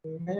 Sir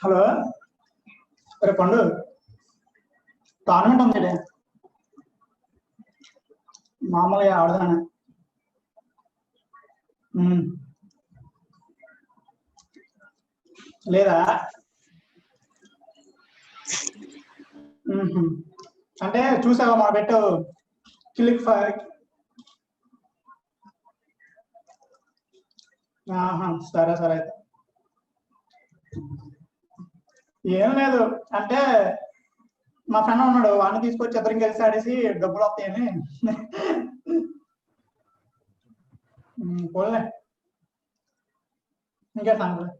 hello అరే పండు tournament ఉంది మామూలుగా ఆడదాను లేదా అంటే చూసావా మా పెట్టు క్లిక్ సరే సరే అయితే ఏం లేదు అంటే మా ఫ్రెండ్ ఉన్నాడు వాడిని తీసుకొచ్చి ఇద్దరం కలిసి ఆడేసి డబ్బులు వస్తాయని పోలే ఇంకా సంగతి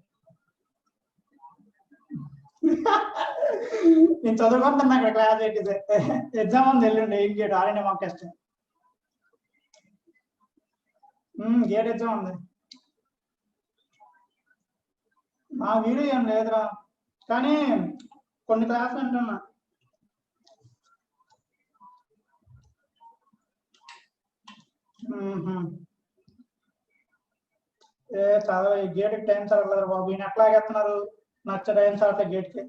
నేను చదువుకుంటున్నా ఇక్కడ క్లాస్ ఎగ్జామ్ ఉంది ఎల్లుండి గేట్ ఆర్ఎండ్ మాక్ టెస్ట్ గేట్ ఎగ్జామ్ ఉంది మా వీడియో ఏం లేదురా కానీ కొన్ని క్లాసులు అంటున్నా చాలా గేట్ కి టైం సరలేదు బాబు, ఈయన ఎట్లా ఆగేస్తున్నారు, నచ్చ టైం సరలే గేట్ కి.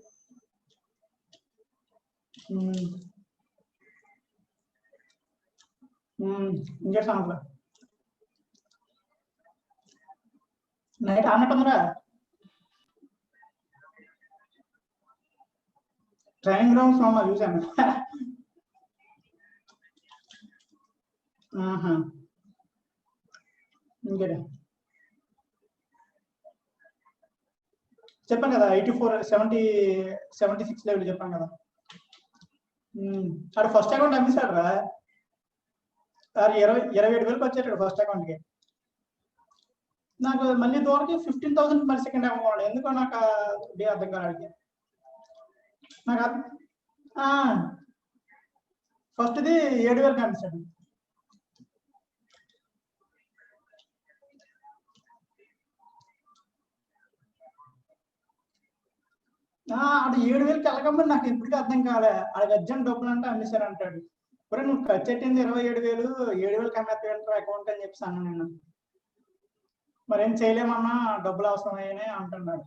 ఇంకే సంగతులు నైట్ ఆనట్టుందిరా, ట్రైనింగ్ గ్రౌండ్స్ లో చూసాను. ఇంకేట చెప్పాను కదా 76 లెవెల్ చెప్పాను కదా. అక్కడ ఫస్ట్ అకౌంట్ అమ్మేశాడు రా, 27,000 వచ్చాడు ఫస్ట్ అకౌంట్ కి. నాకు మళ్ళీ దూరకి 15,000 మరి సెకండ్ అకౌంట్, ఎందుకో నాకు అర్థం కాదు. నాకు ఫస్ట్ది 7,000 అమ్మేశాడు. అది 7,000 వెళ్ళకమ్మని నాకు ఇప్పటికీ అర్థం కాలే. అది అర్జెంట్ డబ్బులు అంటే అమ్మేశారు అంటాడు. ఇప్పుడు నువ్వు ఖర్చు పెట్టింది 27,000, 7,000 అమ్మేస్తావు అకౌంట్ అని చెప్పి అన్నా నేను. మరేం చేయలేమన్నా, డబ్బులు అవసరమయ్యని అంటున్నాడు.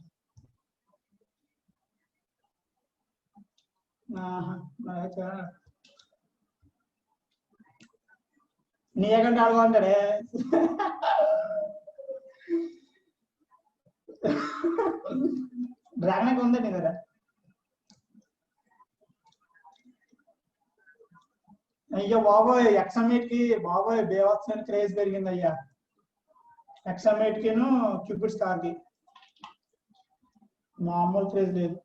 నీ అకౌంట్ ఆడుకుంటాడే. డ్రాగన్ ఉందండి కదా. అయ్యో బాబోయ్, ఎక్సమేట్ కి బాబోయ్ బేవత్సమైన క్రేజ్ పెరిగింది అయ్యా. ఎక్సమేట్ కిను క్యూపిడ్ స్టార్ కి మామూలు క్రేజ్ లేదు.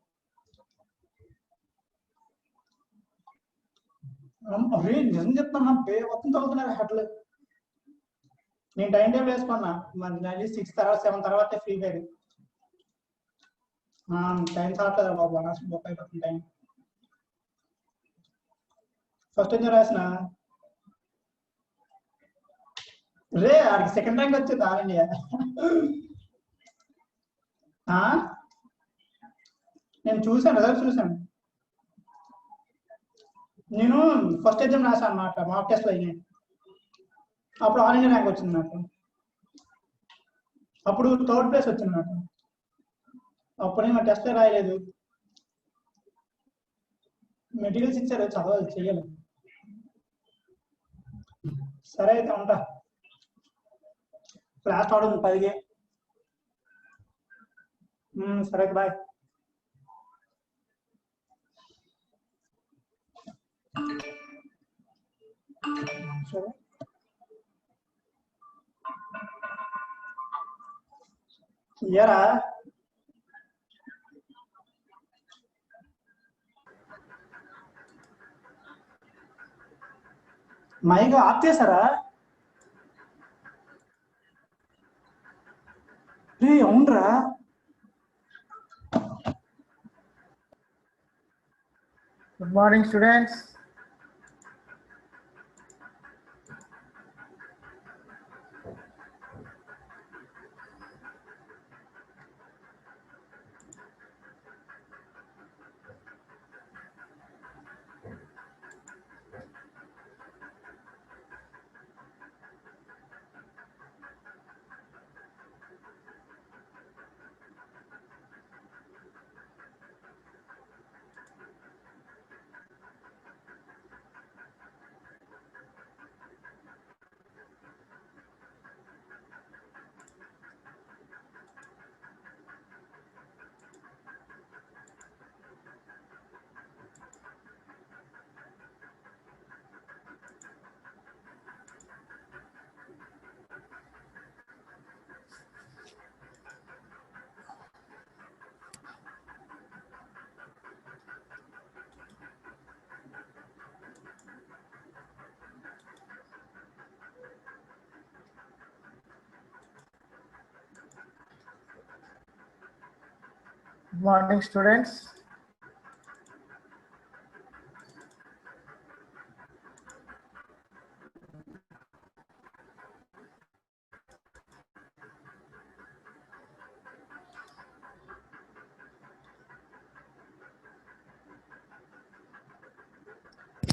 అరే నిజం చెప్తున్నా, బేవత్సం చదువుతున్నారు హెడ్లు. నేను టైం టేబుల్ వేసుకున్నా, మరి 6 తర్వాత 7 తర్వాత ఫ్రీ ఫైర్. టైం చాలట్లేదు బాబు, అనవసరం బొక్క అయిపోతుంది టైం. ఫస్ట్ ఏం రాసిన రే, ఆడికి సెకండ్ ర్యాంక్ వచ్చింది ఆల్ ఇండియా. నేను చూసాను, రిజల్ట్ చూసాను. నేను ఫస్ట్ ఎగ్జామ్ రాశాను అన్నమాట, మాక్ టెస్ట్లో అయినాయి. అప్పుడు ఆల్ ఇండియా ర్యాంక్ వచ్చింది నాకు. అప్పుడు 3rd ప్లేస్ వచ్చింది నాకు. అప్పుడేమో టెస్ట్ రాయలేదు, మెటీరియల్స్ ఇచ్చారు, చదవాలి చెయ్యాలి. సరే అయితే ఉంటా, క్లాస్ ఆడుంది 10కి. సరే బాయ్. సరే ఇయ్యరా, మైక్ ఆఫ్ చేశారా? అవునరా, good morning students. Good morning, students.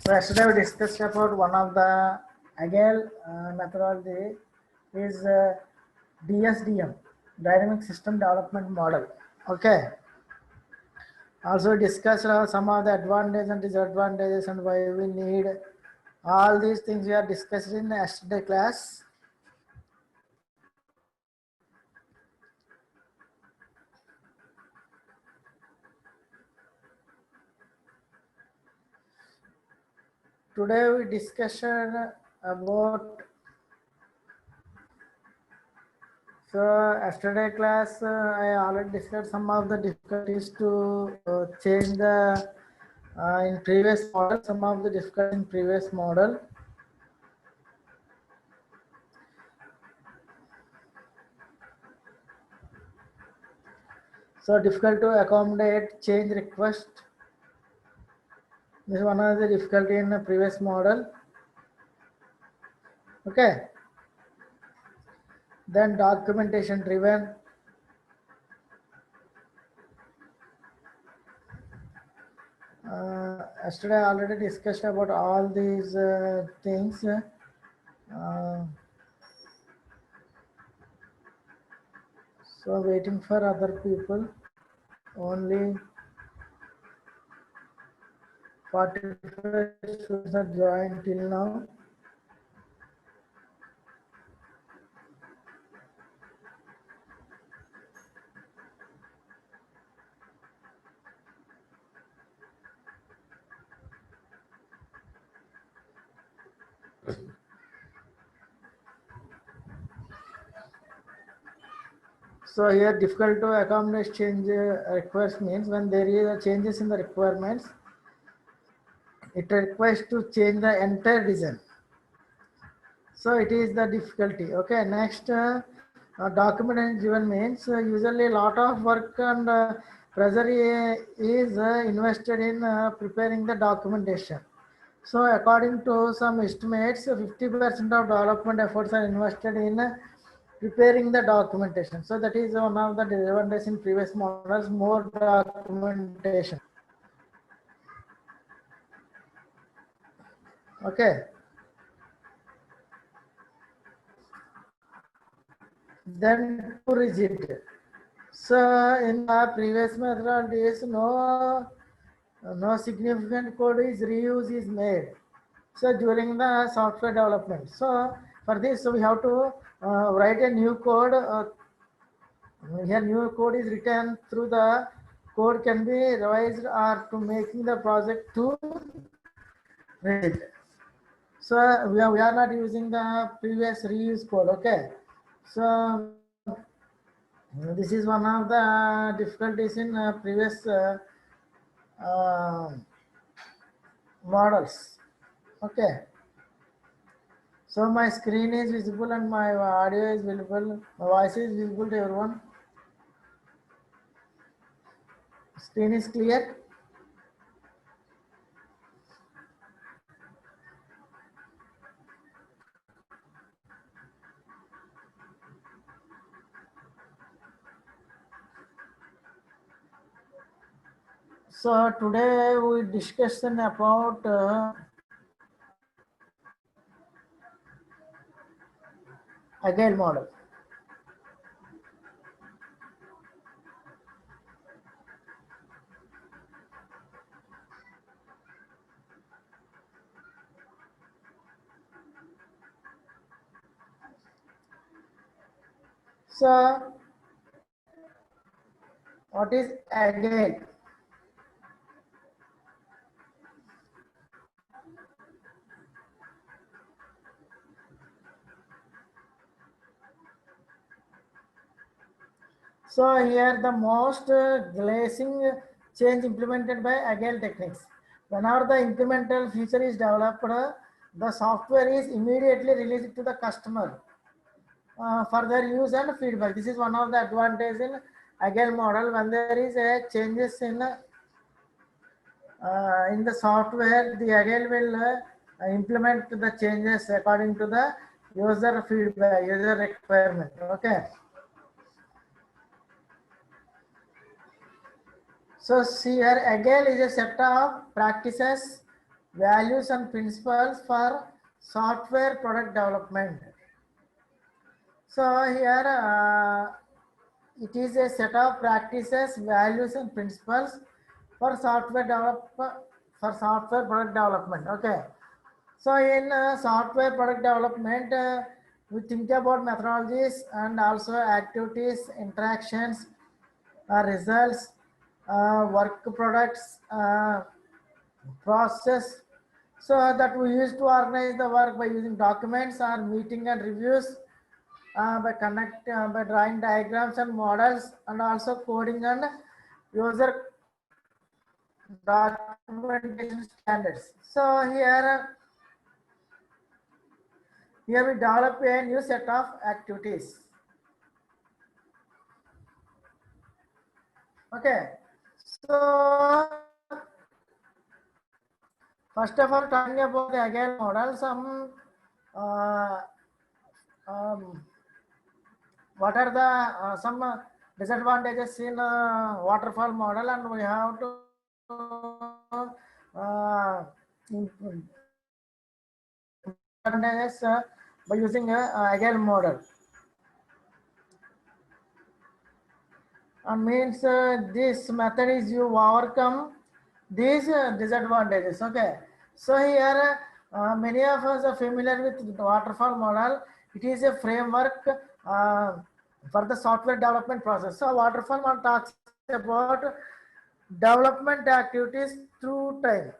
So yesterday we discussed about one of the Agile methodology is DSDM, Dynamic System Development Model. Okay. Also discuss some of the advantages and disadvantages and why we need all these things we are discussed in yesterday class. Today we discussion about, so yesterday class I already discussed some of the difficulties to change the in previous model, some of the difficulties in previous model. So difficult to accommodate change request. This is one of the difficulty in the previous model. Okay. Then documentation driven. Yesterday I already discussed about all these things. So waiting for other people. Only 45 students are joined till now. So here difficult to accommodate change request means when there is a changes in the requirements, it requires to change the entire design. So it is the difficulty. Okay, next document driven means usually a lot of work and pressure is invested in preparing the documentation. So according to some estimates, 50% of development efforts are invested in preparing the documentation. So that is one of the disadvantages in previous models, more documentation. Okay. Then too rigid. So in the previous method, there is no significant code is reuse is made. So during the software development. So for this, we have to write a new code. Here new code is written through the code can be revised or to making the project too rigid. So we are not using the previous reuse code. Okay. So this is one of the difficulties in previous models. Okay. So my screen is visible and my audio is visible. My voice is visible to everyone. Screen is clear. So today we discussion about agile model. So what is agile? So here the most glazing change implemented by agile techniques. Whenever the incremental feature is developed, the software is immediately released to the customer for their use and feedback. This is one of the advantages in agile model. When there is a changes in the software, the agile will implement the changes according to the user feedback, user requirement. Okay. So see here, agile is a set of practices, values and principles for software product development. So here it is a set of practices, values, and principles for software product development. Okay. So in software product development, we think about methodologies and also activities, interactions, results, work products, process. So that we use to organize the work by using documents or meeting and reviews, by drawing diagrams and models, and also coding and user documentation standards. So here we develop a new set of activities. Okay, so first of all, talking about the agile model, some what are the some disadvantages in waterfall model, and we have to advantages by using a agile model. And means this method is you overcome these disadvantages. Okay, so here many of us are familiar with the waterfall model. It is a framework for the software development process. So waterfall model talks about development activities through time.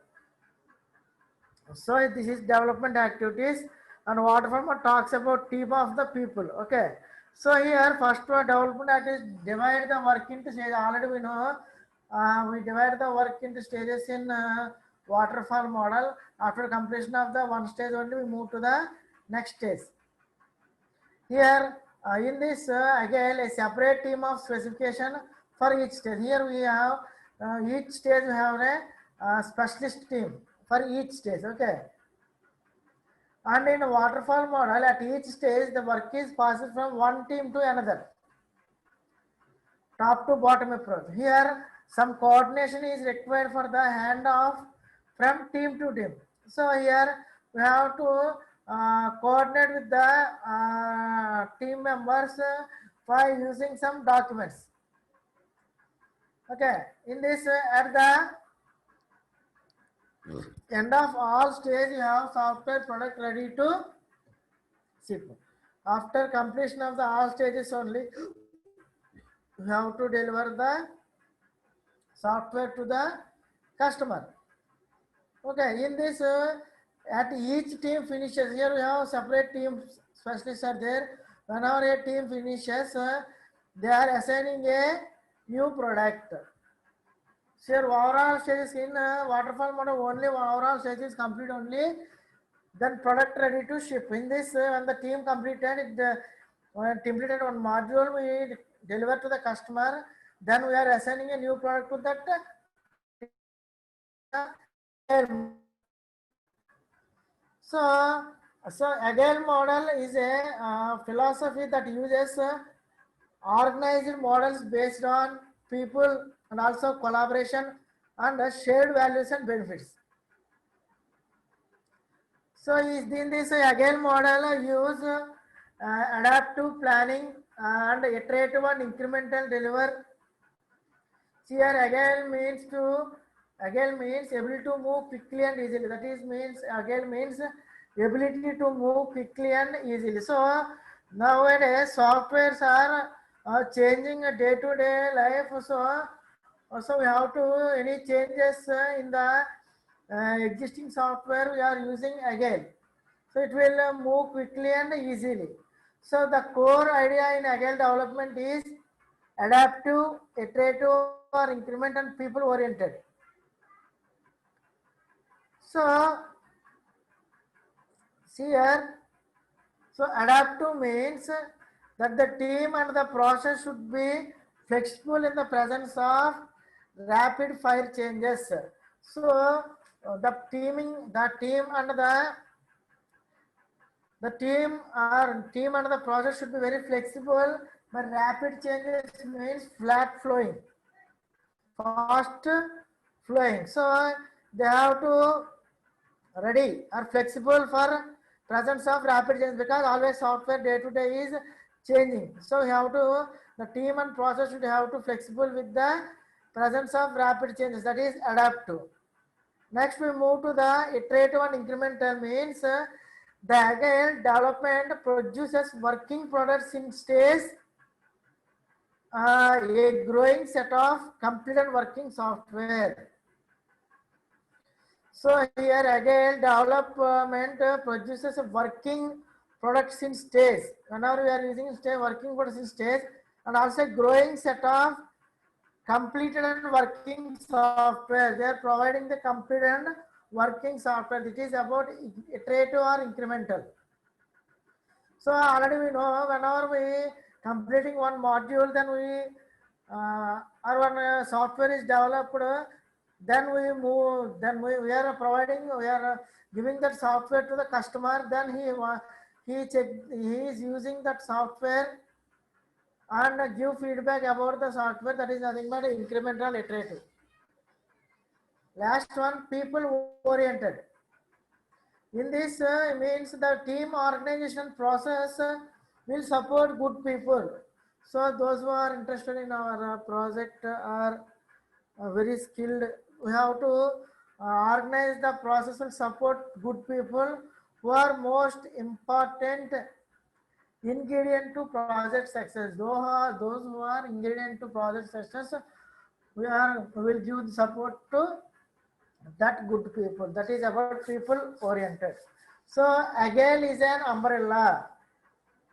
So this is development activities, and waterfall model talks about team of the people. Okay, so here first one, development activities, divide the work into stages. Already we know we divide the work into stages in waterfall model. After completion of the one stage only, we move to the next stage. Here in this again a separate team of specification for each stage. Here we have each stage we have a specialist team for each stage. Okay, and in waterfall model, at each stage the work is passed from one team to another, top to bottom approach. Here some coordination is required for the handoff from team to team. So here we have to coordinate with the team members by using some documents. Okay, in this at the end of all stage, you have software product ready to ship. After completion of the all stages only, you have to deliver the software to the customer. Okay, in this at each team finishes, here we have separate team specialists are there. Whenever a team finishes, they are assigning a new product. So here overall stages in waterfall model only overall stages complete only, then product ready to ship. In this when the team completed completed one module, we deliver to the customer, then we are assigning a new product to that. So agile model is a philosophy that uses organized models based on people and also collaboration and shared values and benefits. So in this agile model use adaptive planning and iterative and incremental deliver. Here agile means ability to move quickly and easily. That is means agile means ability to move quickly and easily. So nowadays softwares are changing day to day life. So we have to any changes in the existing software we are using agile. So it will move quickly and easily. So the core idea in agile development is adaptive, iterative, or increment and people oriented. So see here, so adaptive means that the team and the process should be flexible in the presence of rapid fire changes. So the team and the process should be very flexible, but rapid changes means flat flowing, fast flowing. So they have to ready or flexible for presence of rapid change, because always software day to day is changing. So we have to, the team and process should have to flexible with the presence of rapid changes, that is adapt to. Next we move to the iterative and incremental, means the agile development produces working products in stage, a growing set of completed working software. So here agile development produces a working products in stage. Whenever we are using stage, working products in stage, and also growing set of completed and working software. They are providing the completed and working software. It is about iterative or incremental. So already we know whenever we completing one module, then we or one software is developed, then we move, then we are providing, we are giving that software to the customer. Then he is using that software and give feedback about the software. That is nothing but incremental iterative. Last one, people oriented. In this means the team organization process will support good people. So those who are interested in our project are very skilled. We have to organize the process will support good people who are most important ingredient to project success. Those who are ingredient to project success, we will give support to that good people. That is about people oriented. So agile is an umbrella.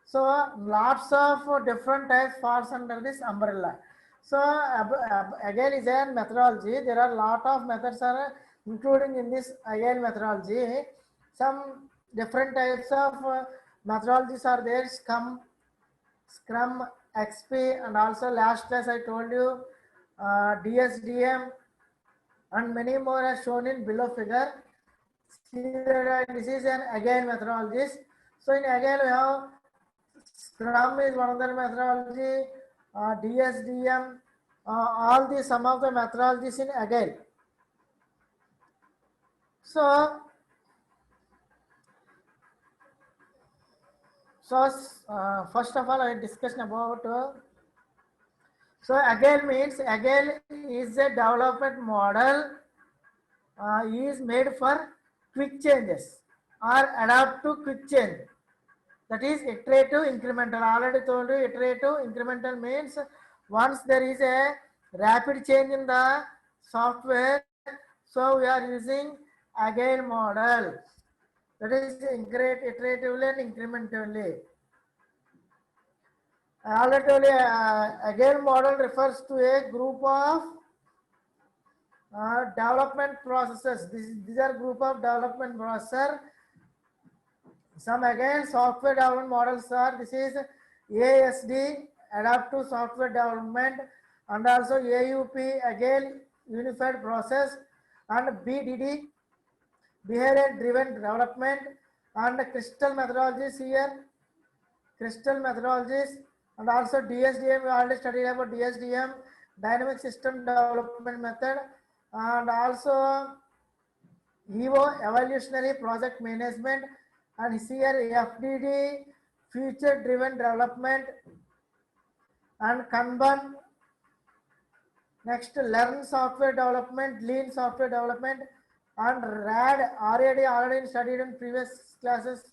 So lots of different types falls under this umbrella. So agile is a methodology. There are lot of methods are including in this agile methodology. Some different types of methodologies are there. Scrum, XP, and also last class I told you DSDM, and many more are shown in below figure. See that this is an agile methodology. So in agile we have Scrum is one of the methodology, DSDM, all these some of the methodologies in agile. So first of all I discussion about so agile means agile is a development model is made for quick changes or adapt to quick change. That is iterative incremental. I already told you iterative incremental means once there is a rapid change in the software, so we are using agile model. That is iteratively and incrementally. I already told you agile model refers to a group of development processes. These are group of development processes. Some again software development models are, this is ASD, adaptive software development, and also AUP, again unified process, and BDD, behavior driven development, and crystal methodologies here, crystal methodologies, and also DSDM. We already studied about DSDM, dynamic system development method, and also EVO, evolutionary project management, and here FDD, future driven development, and Kanban. Next, learn software development, lean software development, and RAD, already studied in previous classes,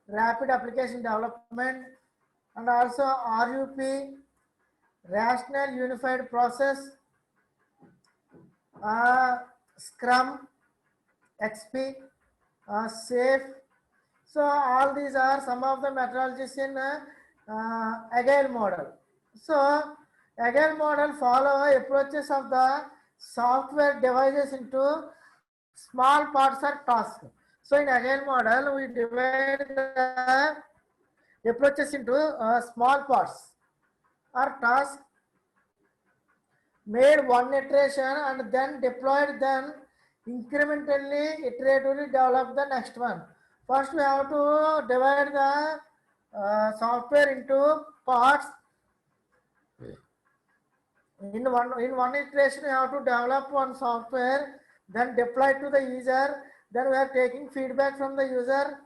rapid application development, and also RUP, rational unified process, Scrum, XP, SAFe. So all these are some of the methodologies in agile model. So agile model follow approaches of the software devices into small parts or tasks. So in agile model we divide the approaches into small parts or tasks, made one iteration and then deployed, then incrementally iteratively develop the next one. First we have to divide the software into parts. In one iteration, you have to develop one software, then deploy to the user. Then we are taking feedback from the user,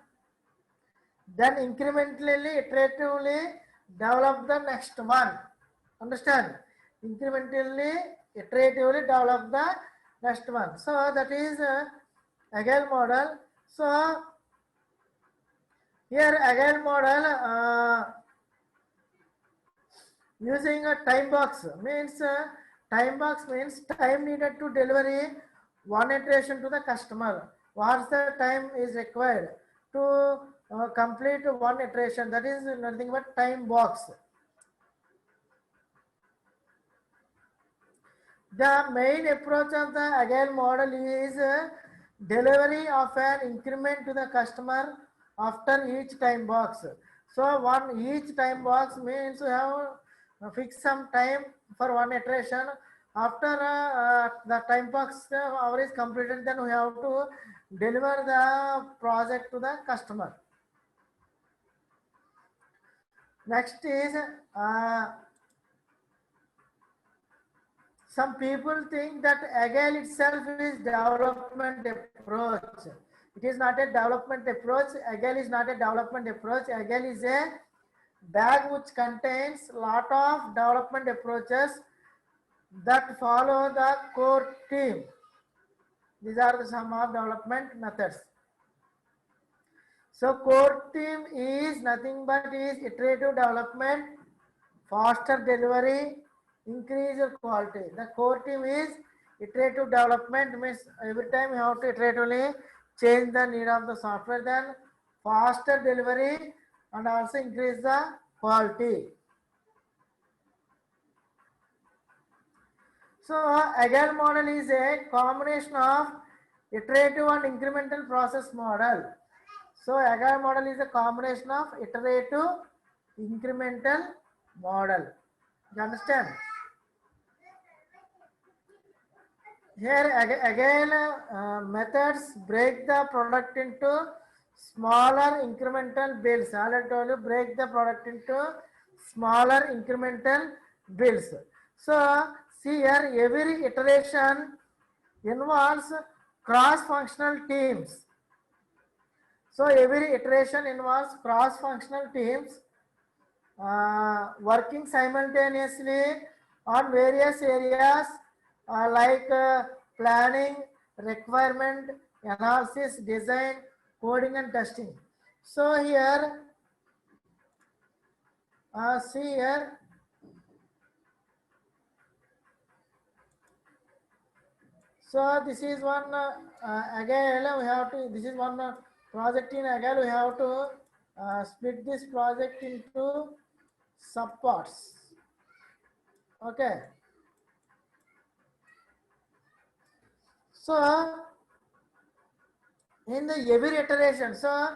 then incrementally, iteratively develop the next one. Understand? Incrementally, iteratively develop the next one. So that is agile model. So here agile model using a time box means time needed to deliver one iteration to the customer. What's the time is required to complete one iteration? That is nothing but time box. The main approach of the agile model is delivery of an increment to the customer after each time box. So each time box means you have fix some time for one iteration. After the time box hour is completed, then we have to deliver the project to the customer. Next is some people think that agile itself is development approach. It is not a development approach. Agile is not a development approach. Agile is a bag which contains lot of development approaches that follow the core team. These are the some of development methods. So core team is nothing but is iterative development, faster delivery, increase quality. The core team is iterative development, means every time you have to iteratively change the need of the software, then faster delivery and also increase the quality. So agile model is a combination of iterative and incremental process model. So agile model is a combination of iterative incremental model. You understand? Here agile methods break the product into smaller incremental builds. I told you, break the product into smaller incremental builds. So see here, every iteration involves cross-functional teams. So every iteration involves cross-functional teams working simultaneously on various areas like planning, requirement, analysis, design, coding and testing. So here, see here, so this is one agile. We have to. This is one project in agile. We have to split this project into subparts. Okay. So in the every iteration, so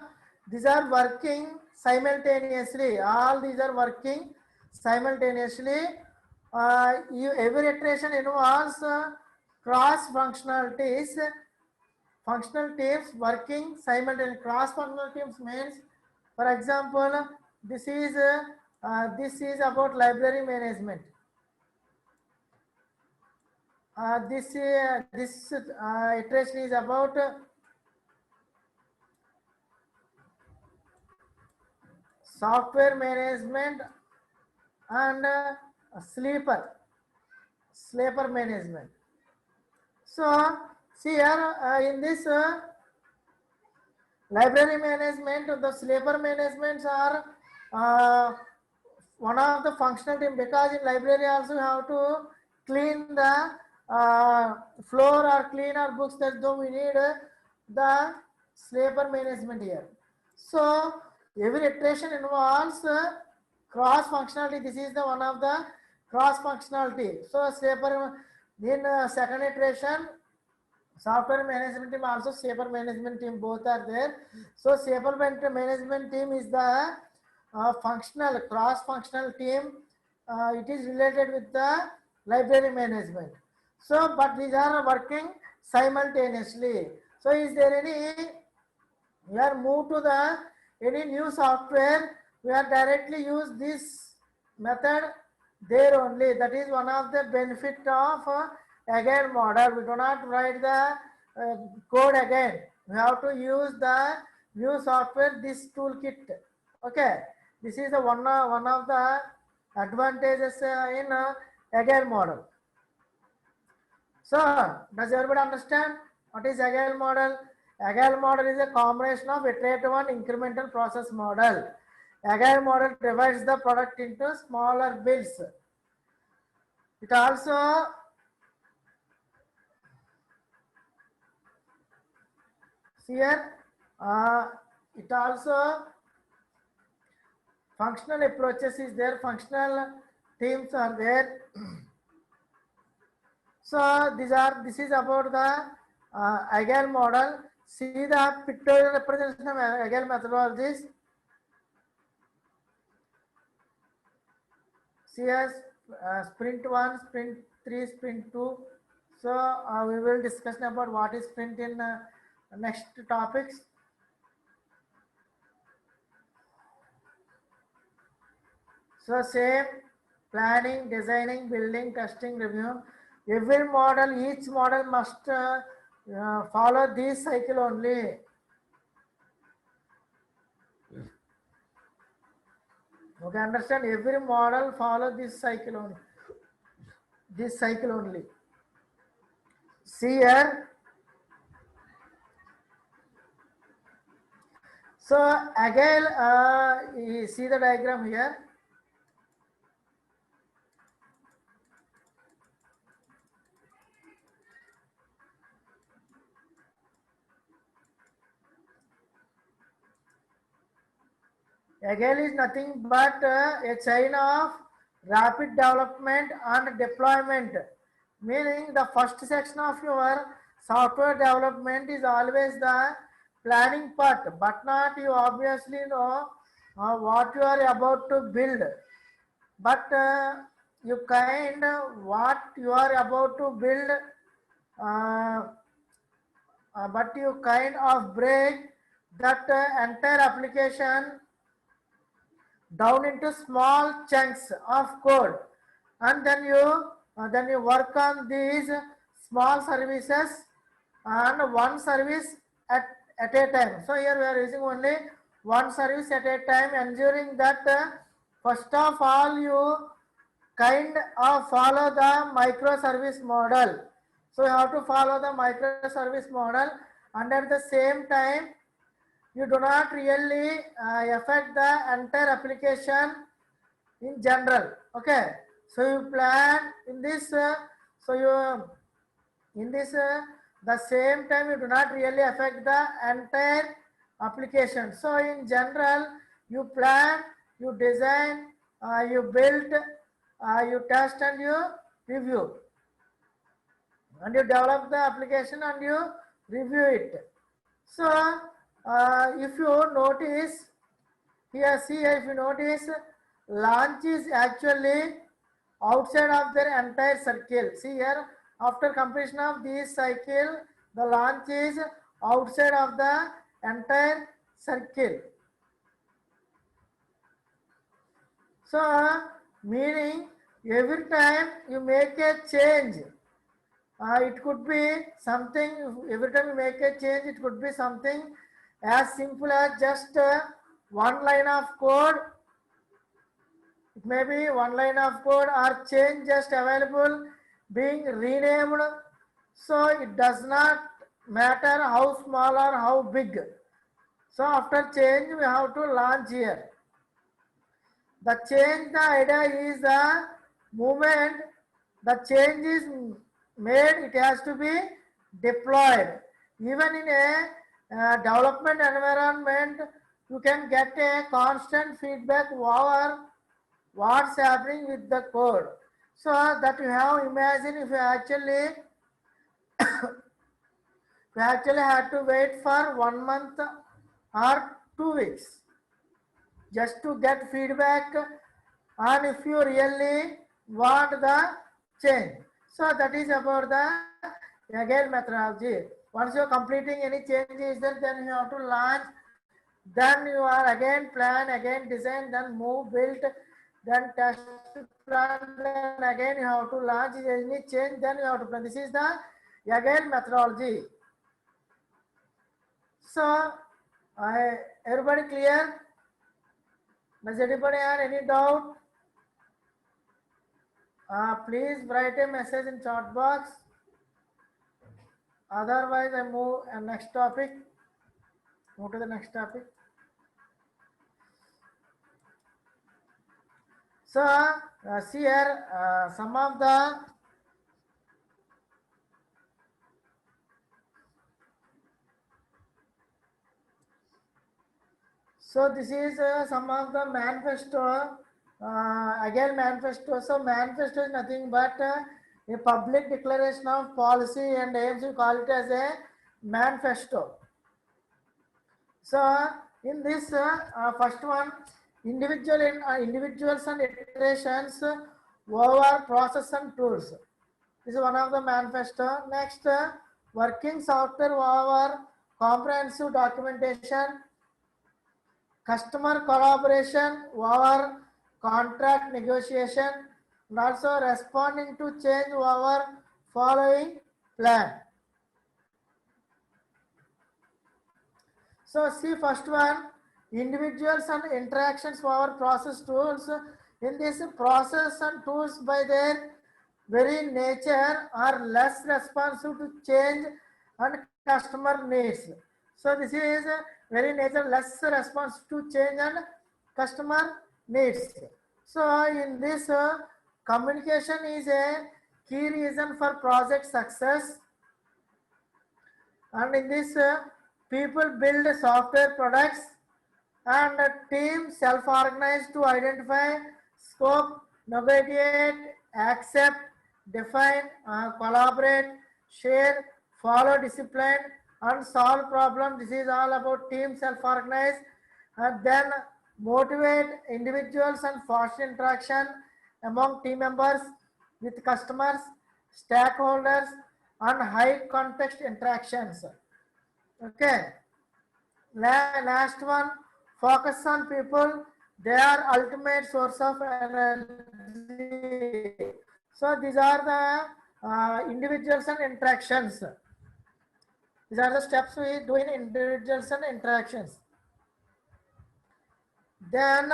these are working simultaneously. All these are working simultaneously. Every iteration involves cross functionalities, functional teams working simultaneously. Cross functional teams means, for example, this is about library management. This iteration is about software management and sleeper management. So see here in this library management, the sleeper managements are one of the functional team, because in library also you have to clean the floor or clean our books. That's though we need the sleeper management here. So every iteration involves cross functionality. This is the one of the cross functionality. So sleeper in second iteration, software management team, also sleeper management team, both are there. So sleeper management team is the functional, cross-functional team. It is related with the library management. So, but these are working simultaneously. So, is there any, we are moved to the any new software, we are directly use this method there only. That is one of the benefit of agile model. We do not write the code again. We have to use the new software, this toolkit. Okay, this is the one of the advantages in agile model. So, does everybody understand what is agile model? Agile model is a combination of iterative and incremental process model. Agile model divides the product into smaller builds. It also here it also functional approaches is there, functional teams are there. So this is about the agile model. See the pictorial representation of agile methodologies. See as sprint 1, sprint 3, sprint 2. So we will discuss about what is sprint in next topics. So same planning, designing, building, testing, review. Every model, each model must follow this cycle only. Okay, understand? Every model follow this cycle only. This cycle only. See here. So agile, you see the diagram here. Agile is nothing but a chain of rapid development and deployment. Meaning the first section of your software development is always the planning part, but not you obviously know what you are about to build. But you kind what you are about to build, but you kind of break that entire application down into small chunks of code, and then you work on these small services and one service at a time. So here we are using only one service at a time, ensuring that first of all you kind of follow the microservice model. So you have to follow the microservice model, and at the same time you do not really affect the entire application in general. Okay, so you plan in this the same time you do not really affect the entire application. So in general you plan, you design, you build, you test and you review, and you develop the application and you review it. So if you notice here, see if you notice, launch is actually outside of their entire circle. See here, after completion of this cycle, the launch is outside of the entire circle. So meaning every time you make a change, it could be something, every time you make a change, it could be something as simple as just one line of code. It may be one line of code or change just available being renamed. So it does not matter how small or how big. So after change we have to launch here. The change, the idea is the moment the change is made, it has to be deployed. Even in a development environment, you can get a constant feedback over what's happening with the code. So that you have, imagine if you actually had to wait for 1 month or 2 weeks just to get feedback, and if you really want the change. So that is about the agile methodology. Once you are completing any changes, then you have to launch, then you are again plan, again design, then move, build, then test, plan, then again you have to launch any change, then you have to plan. This is the agile methodology. So Everybody clear? Does anybody have any doubt? Please write a message in chat box. Otherwise, I move next topic. Move to the next topic. So, see here some of the so this is some of the manifesto. Again, manifesto. So, manifesto is nothing but a public declaration of policy and aims. We call it as a manifesto. So, in this first one, individuals and iterations over process and tools. This is one of the manifesto. Next, working software over comprehensive documentation, customer collaboration over contract negotiation, and also responding to change over following plan. So see first one, individuals and interactions over process tools. In this, process and tools by their very nature are less responsive to change and customer needs. So this is very nature less responsive to change and customer needs. So in this, communication is a key reason for project success. And in this, people build software products and teams self-organize to identify, scope, negotiate, accept, define, collaborate, share, follow discipline, and solve problems. This is all about team self-organize. And then motivate individuals and foster interaction among team members with customers, stakeholders, and high context interactions. Okay. Last one, focus on people. They are ultimate source of energy. So these are the individuals and interactions. These are the steps we do in individuals and interactions. Then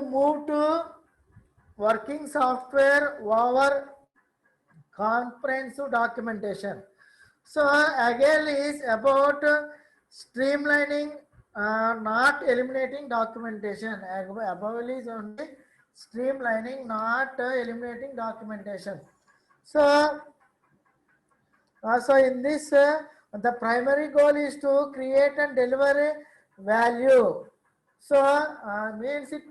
move to working software over comprehensive documentation. So again is about streamlining, not eliminating documentation. Above is only streamlining, not eliminating documentation. So, so in this, the primary goal is to create and deliver value. So means it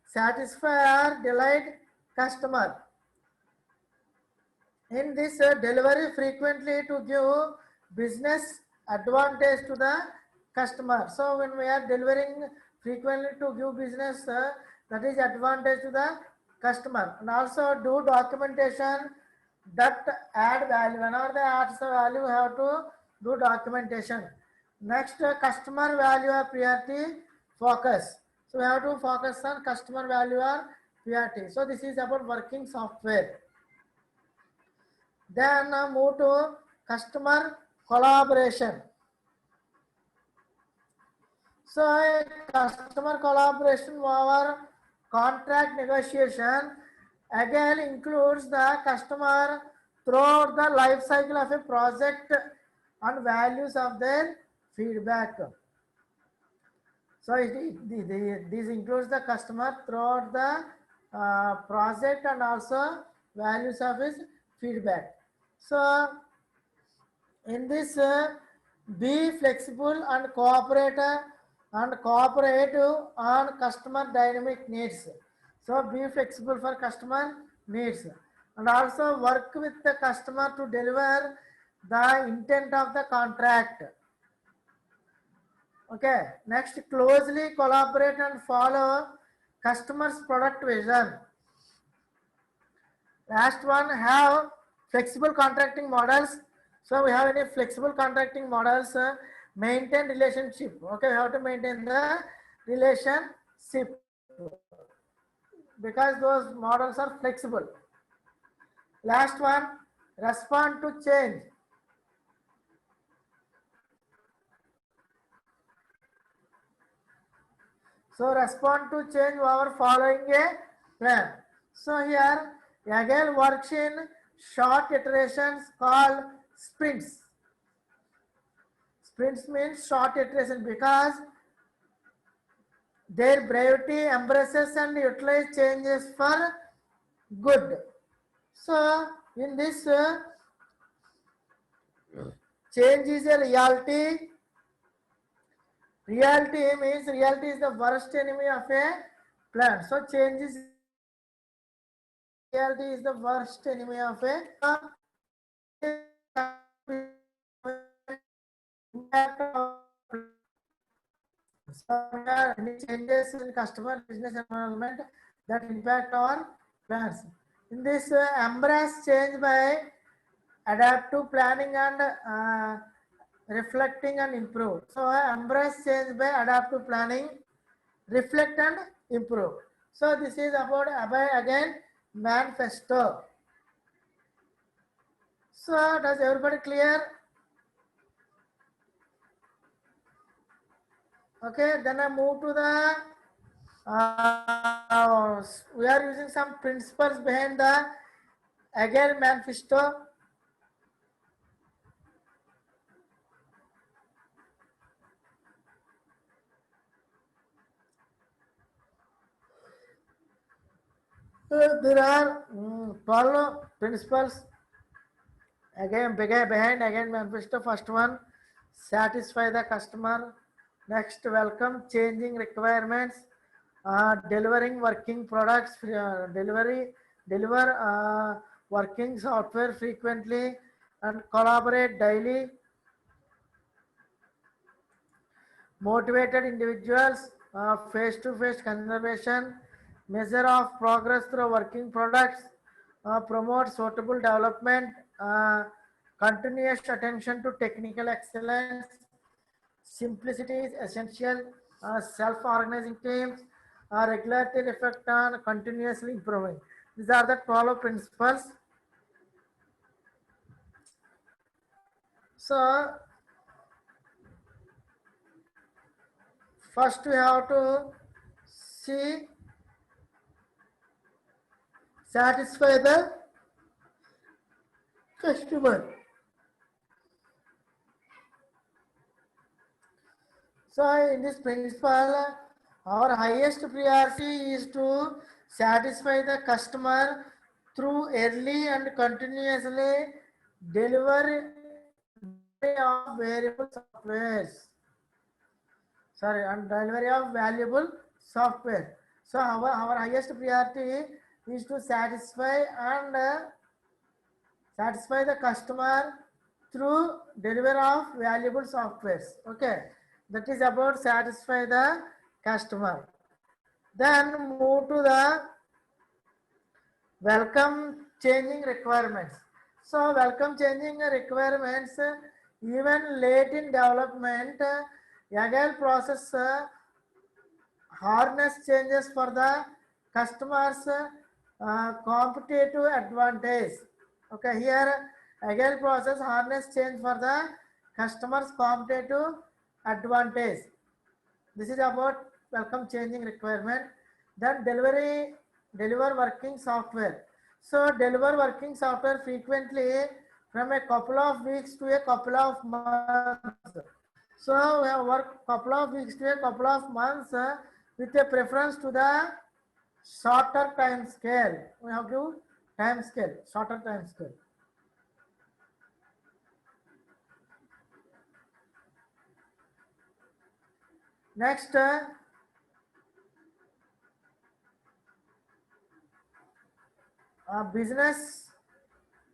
satisfy or delight customer. In this delivery frequently to give business advantage to the customer. So when we are delivering frequently to give business, that is advantage to the customer. And also do documentation that add value. Whenever they add the value, we have to do documentation. Next, customer value or priority focus. So we have to focus on customer value or priority. So this is about working software. Then move to customer collaboration. So customer collaboration over contract negotiation again includes the customer throughout the life cycle of a project and values of their feedback. So this includes the customer throughout the project and also values of his feedback. So in this, be flexible and cooperative on customer dynamic needs. So be flexible for customer needs and also work with the customer to deliver the intent of the contract. Okay. Next, closely collaborate and follow customer's product vision. Last one, have flexible contracting models. So we have any flexible contracting models, maintain relationship. Okay, we have to maintain the relationship because those models are flexible. Last one, respond to change. So respond to change over following a plan. So here Agile works in short iterations called sprints. Sprints means short iteration because their brevity embraces and utilizes changes for good. So in this change is a reality. Reality means reality is the worst enemy of a plan. So change is reality is the worst enemy of a so there are any changes in customer business environment that impact our plans. In this embrace change by adaptive planning and reflecting and improve. So embrace change by adaptive planning, reflect and improve. So this is about again manifesto. So does everybody clear? Okay, then I move to the we are using some principles behind the Agile manifesto. There are 12 principles again behind again manifesto. First one, satisfy the customer. Next, welcome changing requirements. Delivering working products, deliver working software frequently and collaborate daily. Motivated individuals, face-to-face conservation, measure of progress through working products, promote suitable development, continuous attention to technical excellence, simplicity is essential, self-organizing teams, regulatory effect on continuously improving. These are the 12 principles. So first we have to see satisfy the customer. So in this principle, our highest priority is to satisfy the customer through early and continuously delivery of variable softwares. Sorry, and delivery of valuable software. So our highest priority is to satisfy and satisfy the customer through delivery of valuable softwares. Okay, that is about satisfy the customer. Then move to the welcome changing requirements. So welcome changing requirements even late in development. Agile process harness changes for the customers competitive advantage. Okay, here Agile process harness change for the customers competitive advantage. This is about welcome changing requirement. Then deliver working software. So deliver working software frequently from a couple of weeks to a couple of months. So we have worked couple of weeks to a couple of months with a preference to the shorter time scale. We have to time scale, shorter time scale. Next, business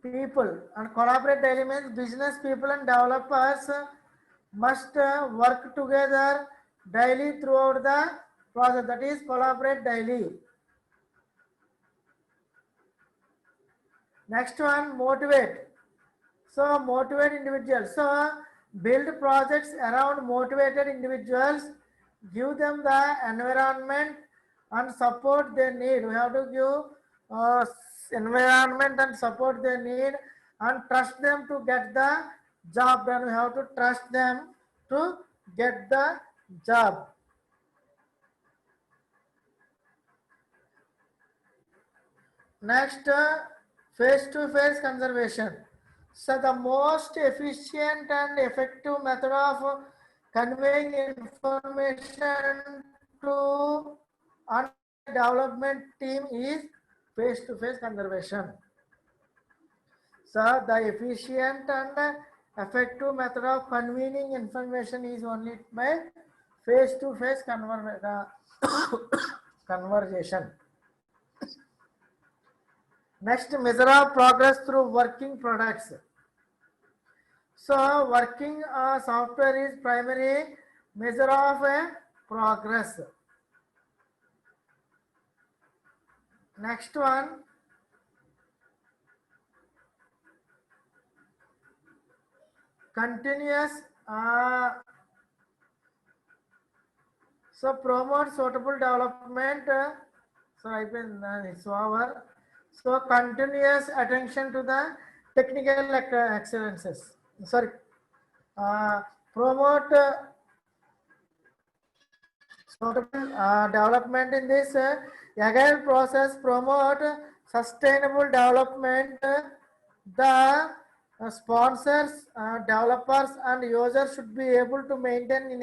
people and collaborate daily means business people and developers must work together daily throughout the process. That is collaborate daily. Next one, motivate. So motivate individuals. So build projects around motivated individuals. Give them the environment and support they need. We have to give environment and support they need, and trust them to get the job done. We have to trust them to get the job. Next, face-to-face conservation. So the most efficient and effective method of conveying information to a development team is face-to-face conservation. So the efficient and effective method of conveying information is only by face-to-face conversation. Next, measure of progress through working products. So working software is primary measure of progress. Next one, continuous. So promote suitable development. So I've been it's over. So continuous attention to the technical excellences. Sorry, promote suitable development in this agile process. Promote sustainable development. The sponsors, developers, and users should be able to maintain in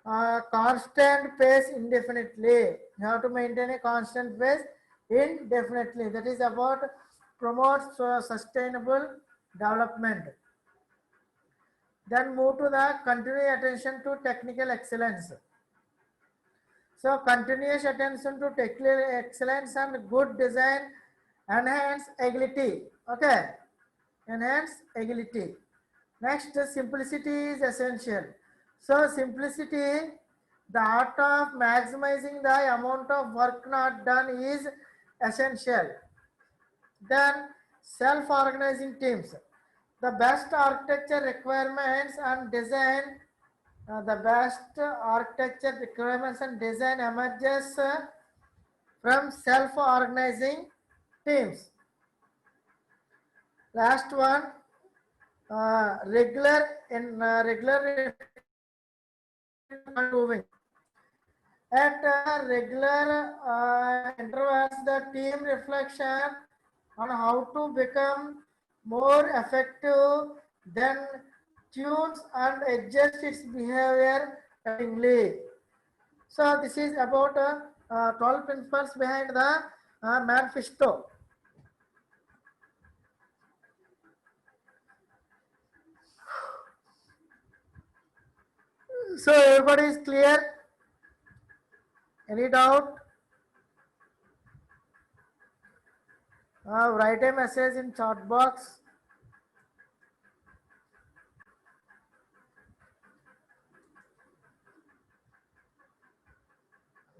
a constant pace indefinitely. You have to maintain a constant pace indefinitely. That is about promote sustainable development. Then move to the continuous attention to technical excellence. So continuous attention to technical excellence and good design enhance agility. Okay, enhance agility. Next, simplicity is essential. So simplicity, the art of maximizing the amount of work not done is essential. Then self-organizing teams. The best architecture requirements and design, emerges from self-organizing teams. Last one, regular improving. At regular intervals, the team reflection on how to become more effective, then tunes and adjust its behavior accordingly. So this is about 12 principles behind the manifesto. So everybody is clear? Any doubt? Write a message in chat box.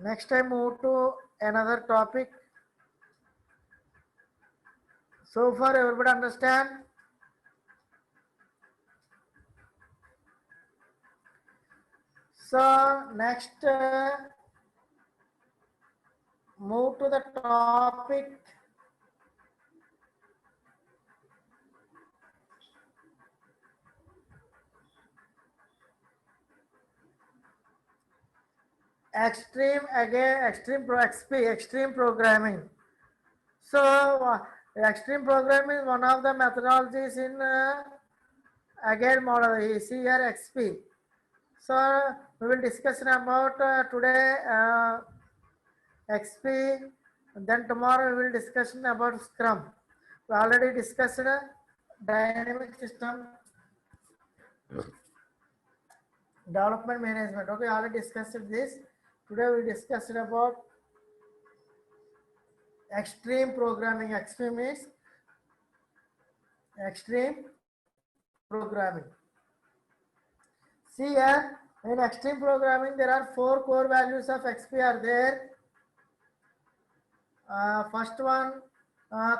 Next time move to another topic. So far everybody understand? So next move to the topic extreme programming. So extreme programming is one of the methodologies in agile model. You see here XP. So we will discuss about today XP. Then tomorrow we will discuss about Scrum. We already discussed dynamic system development management. Okay, already discussed this. Today we discussed about extreme programming. XP means extreme programming. See here, in extreme programming, there are 4 core values of XP are there. First one,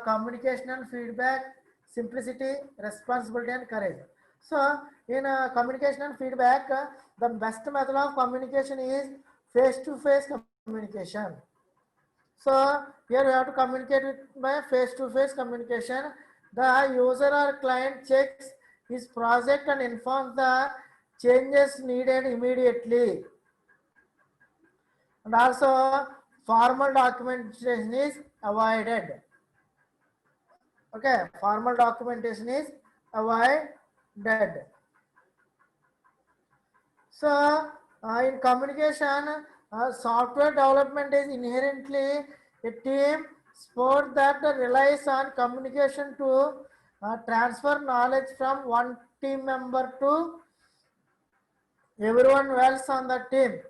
communication and feedback, simplicity, responsibility, and courage. So, in communication and feedback, the best method of communication is face-to-face communication. So here we have to communicate with by face-to-face communication. The user or client checks his project and informs the changes needed immediately. And also formal documentation is avoided. Okay, formal documentation is avoided. So in communication, software development is inherently a team sport that relies on communication to transfer knowledge from one team member to everyone else on the team.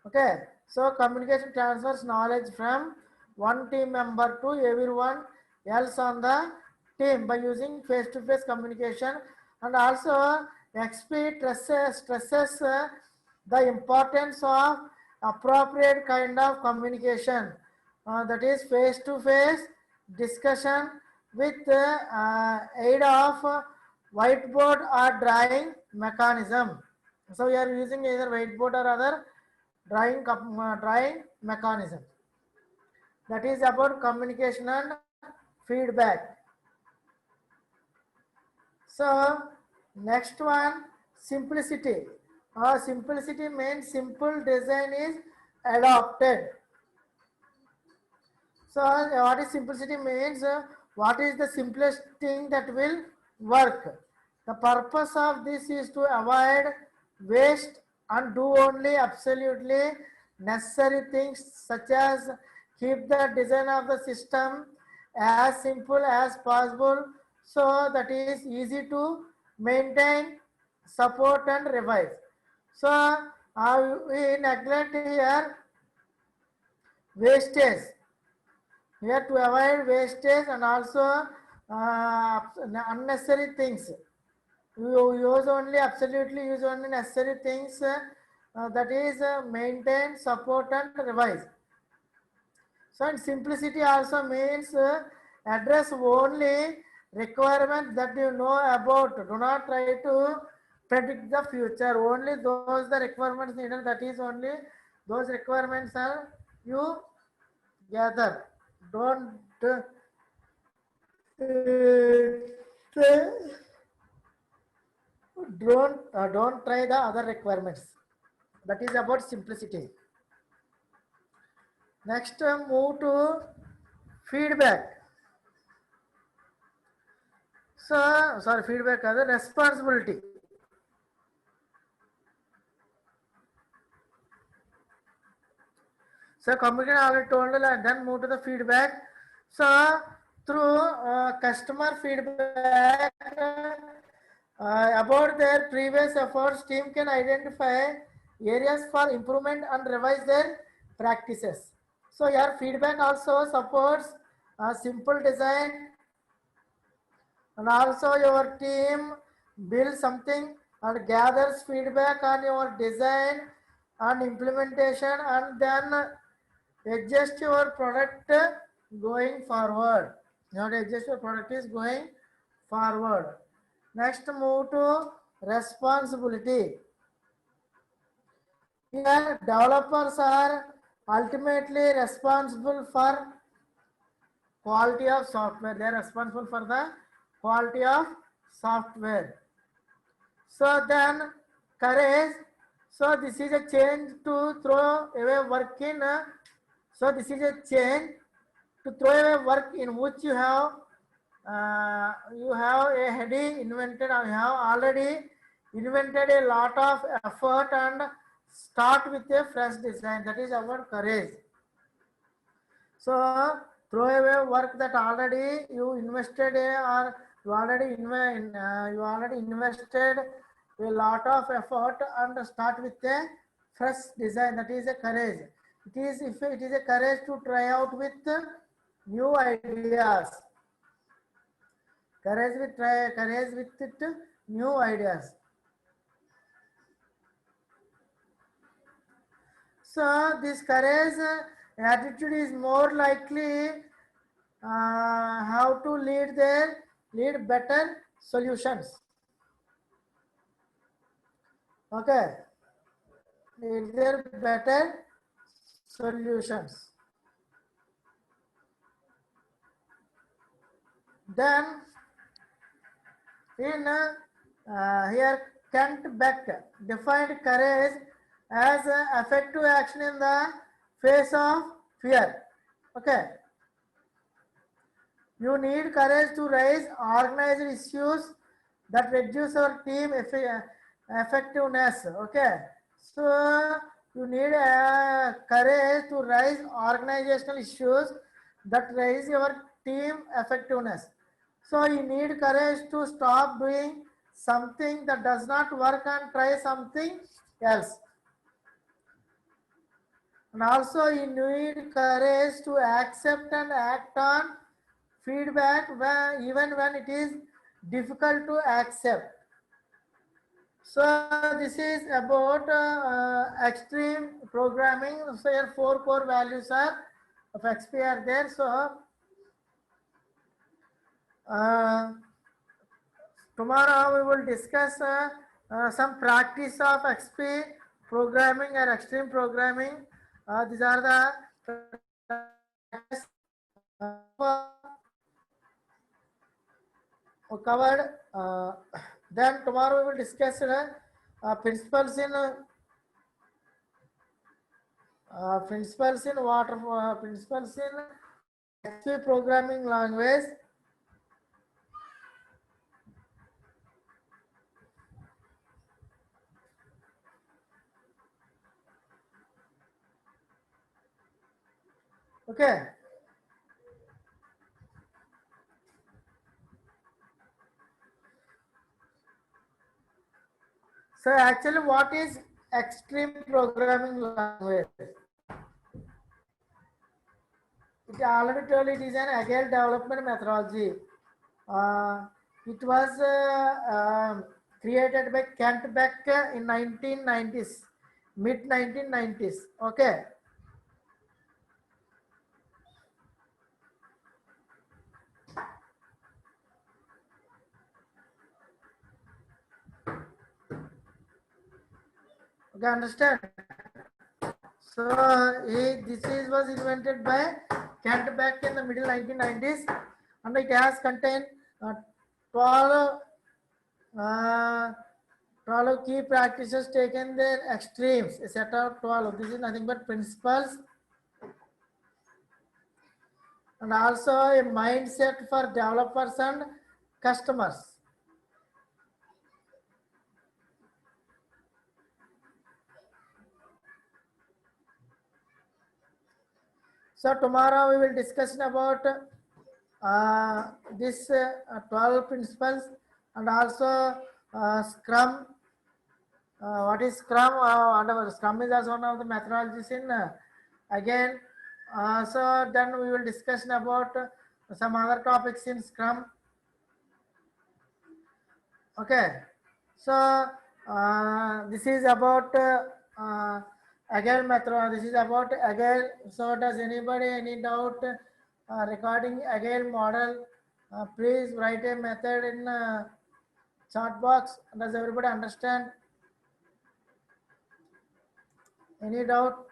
Okay, so communication transfers knowledge from one team member to everyone else on the team by using face-to-face communication, and also XP stresses the importance of appropriate kind of communication, that is face-to-face discussion with aid of whiteboard or drawing mechanism. So we are using either whiteboard or other drawing mechanism. That is about communication and feedback. So next one, simplicity. Simplicity means simple design is adopted. So what is simplicity means? What is the simplest thing that will work? The purpose of this is to avoid waste and do only absolutely necessary things, such as keep the design of the system as simple as possible, so that is easy to maintain, support and revise. So we neglect here wastage. Here to avoid wastage and also unnecessary things. You absolutely use only necessary things, that is maintain, support and revise. So and simplicity also means address only requirements that you know about. Do not try to predict the future. Only those the requirements needed, that is only those requirements are you gather. Don't don't try the other requirements. That is about simplicity. Next, move to feedback. So sorry, feedback as a responsibility. So communication already told, then move to the feedback. So through customer feedback about their previous efforts, team can identify areas for improvement and revise their practices. So your feedback also supports simple design, and also your team builds something and gathers feedback on your design and implementation, and then adjust your product going forward. You have to adjust your product is going forward. Next, move to responsibility. Here, developers are ultimately responsible for quality of software. They are responsible for the quality of software. So then, courage. So this is a change to throw away work in. So this is a change to throw away work in which you have a heady invented, or you have already invented a lot of effort, and start with a fresh design. That is our courage. So throw away work that already you invested or you already invested a lot of effort, and start with a fresh design. That is a courage. It is a courage to try out with new ideas. Courage with it, new ideas. So this courage attitude is more likely how to lead better solutions. Okay, lead their better solutions. Then in here Kent Beck defined courage as effective action in the face of fear. Okay. You need courage to raise organized issues that reduce our team effectiveness. Okay. So you need courage to raise organizational issues that raise your team effectiveness. So you need courage to stop doing something that does not work and try something else. And also you need courage to accept and act on feedback even when it is difficult to accept. So this is about extreme programming. So here 4 core values are of XP are there. So tomorrow we will discuss some practice of XP programming or extreme programming. These are the covered. Then tomorrow we will discuss principles in principles in XP programming language. Okay. So actually what is extreme programming language? It already told it is an agile development methodology. It was created by Kent Beck in 1990s, mid 1990s. Okay. Okay, understand? So this was invented by Kent Beck in the middle 1990s, and it has contained 12 key practices taken their extremes, a set of 12. This is nothing but principles and also a mindset for developers and customers. So tomorrow we will discuss about this 12 principles and also Scrum. What is Scrum? Scrum is also one of the methodologies in again. So then we will discuss about some other topics in Scrum. Okay. So this is about Agile method. This is about Agile. So does anybody any doubt regarding Agile model? Please write a method in chat box. Does everybody understand? Any doubt?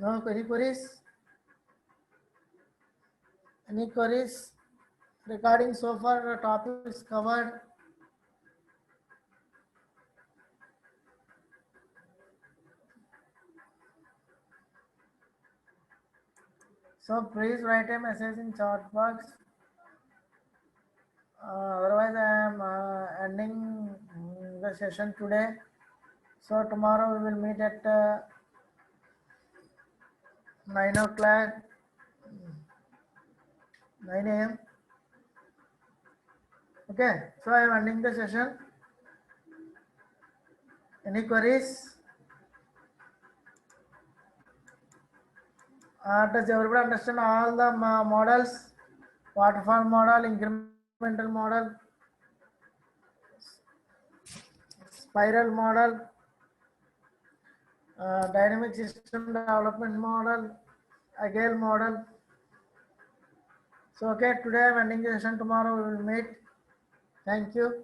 No, any queries? Any queries regarding so far the topics covered? So please write a message in chat box. Otherwise, I am ending the session today. So tomorrow we will meet at 9 o'clock, 9 a.m. Okay, so I am ending the session. Any queries? Does everybody understand all the models? Waterfall model, incremental model, spiral model, dynamic system development model, Agile model. So okay, today I am ending the session. Tomorrow we will meet. Thank you.